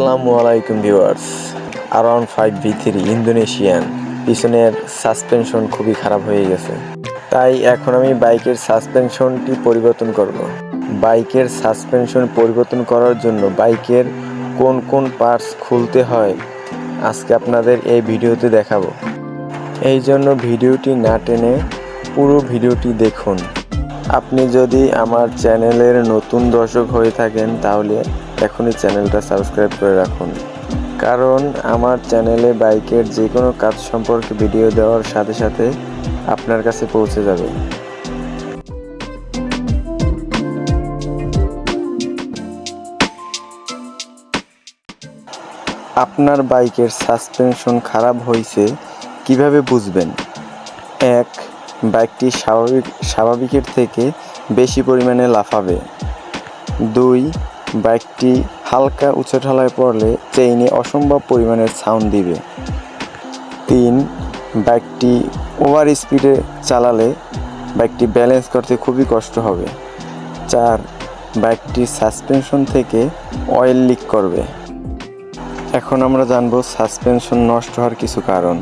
আসসালামু আলাইকুম viewers. R15 V3 Indonesian পিছনের সাসপেনশন খুবই খারাপ হয়ে গেছে, তাই এখন আমি বাইকের সাসপেনশনটি পরিবর্তন করব। বাইকের সাসপেনশন পরিবর্তন করার জন্য বাইকের কোন কোন পার্টস খুলতে হয় আজকে আপনাদের এই ভিডিওতে দেখাবো। এই জন্য ভিডিওটি না টেনে পুরো ভিডিওটি দেখুন। আপনি যদি আমার চ্যানেলের নতুন দর্শক হয়ে থাকেন তাহলে এখনই চ্যানেলটা সাবস্ক্রাইব করে রাখুন, কারণ আমার চ্যানেলে বাইকের যে কোনো কাজ সম্পর্কে ভিডিও দেওয়ার সাথে সাথে আপনার কাছে পৌঁছে যাবে। আপনার বাইকের সাসপেনশন খারাপ হয়েছে কিভাবে বুঝবেন? 1. বাইকটি স্বাভাবিকের থেকে বেশি পরিমাণে লাফাবে। 2. বাইকটি হালকা উঁচুঠালায় পড়লে চেইনে অসম্ভব পরিমাণের সাউন্ড দিবে। 3. বাইকটি ওভার স্পিডে চালালে বাইকটি ব্যালেন্স করতে খুবই কষ্ট হবে। 4. বাইকটির সাসপেনশন থেকে অয়েল লিক করবে। এখন আমরা জানব সাসপেনশন নষ্ট হওয়ার কিছু কারণ।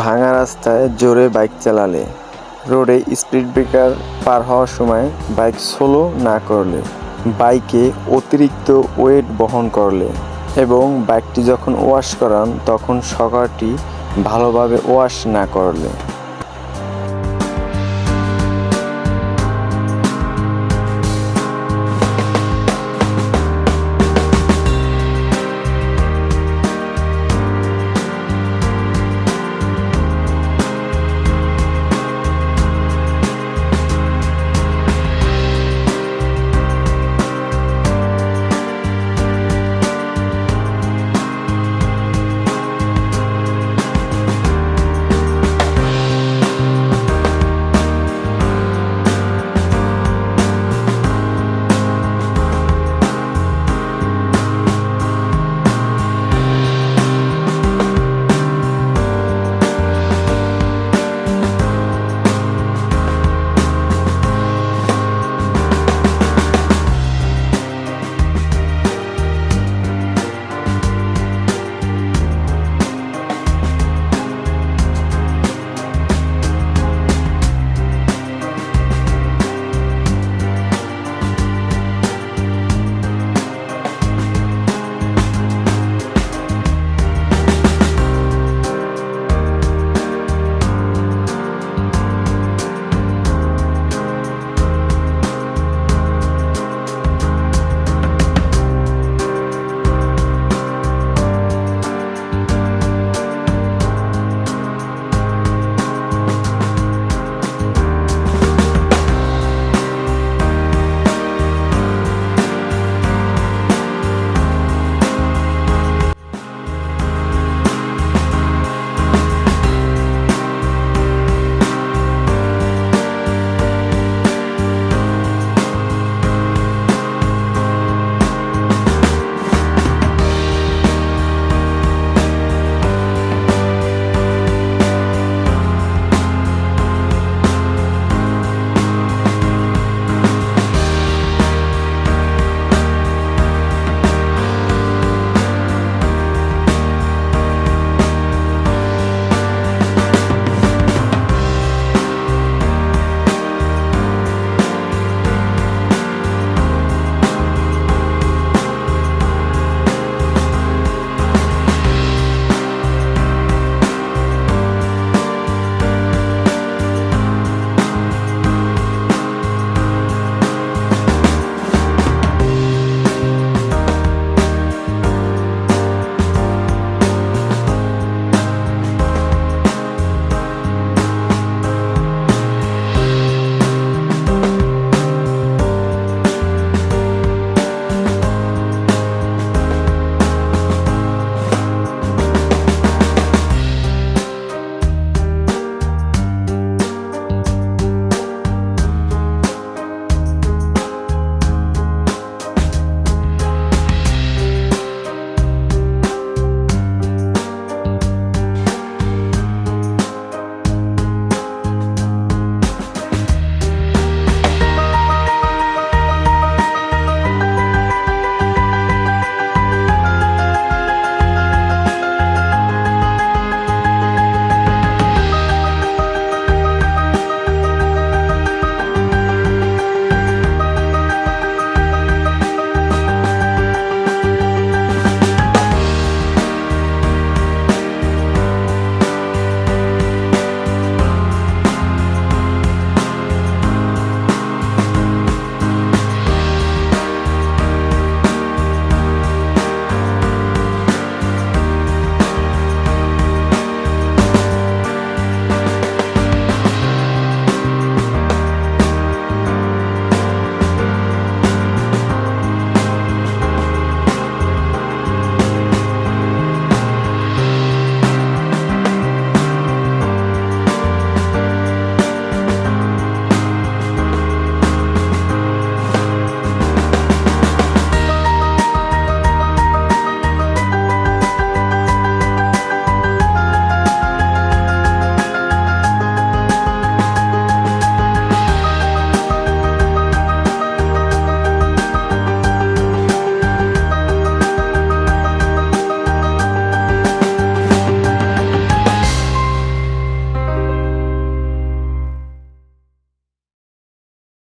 ভাঙা রাস্তায় জোরে বাইক চালালে, রোডে স্পিড ব্রেকার পার হওয়ার সময় বাইক স্লো না করলে, বাইকে অতিরিক্ত ওয়েট বহন করলে এবং বাইকটি যখন ওয়াশ করান তখন শকারটি ভালোভাবে ওয়াশ না করলে।